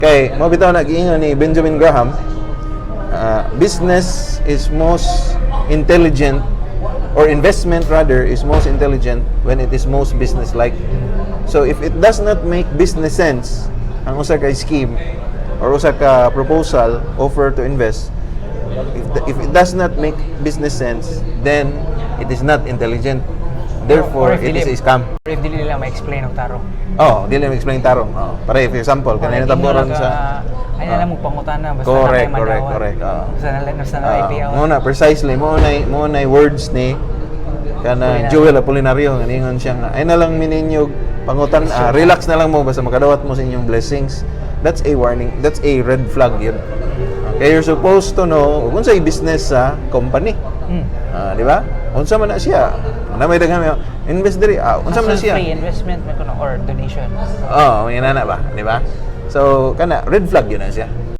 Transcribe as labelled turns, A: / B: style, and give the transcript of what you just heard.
A: Kay mo bitaw nag-ingon ni Benjamin Graham, business is most intelligent, or investment rather is most intelligent when it is most business-like. So if it does not make business sense ang usa ka scheme or usa ka proposal offer to invest, if it does not make business sense, then it is not intelligent. Therefore, it is a scam.
B: Or if dili nila ma-explain ang tarong.
A: Oh, dili na explain tarong. Oh, para for example, kanina taburon sa
B: ay na lang mo pangutana basta
A: correct,
B: na
A: correct, correct.
B: Basta na IPO.
A: Muna precisely mo na words ni kana Joel Apolinario nganingon siya nga ay na lang mininyog pangutan, relax na lang mo basta makadawat mo sa inyong blessings. That's a warning, that's a red flag yun. Okay, you're supposed to know kung sa business sa company. Di ba? Unsa man na siya? Na may daghang invest diri. Unsa man na siya?
B: Free investment may kuno or donation.
A: May nana ba, di ba? So kana red flag yun na siya.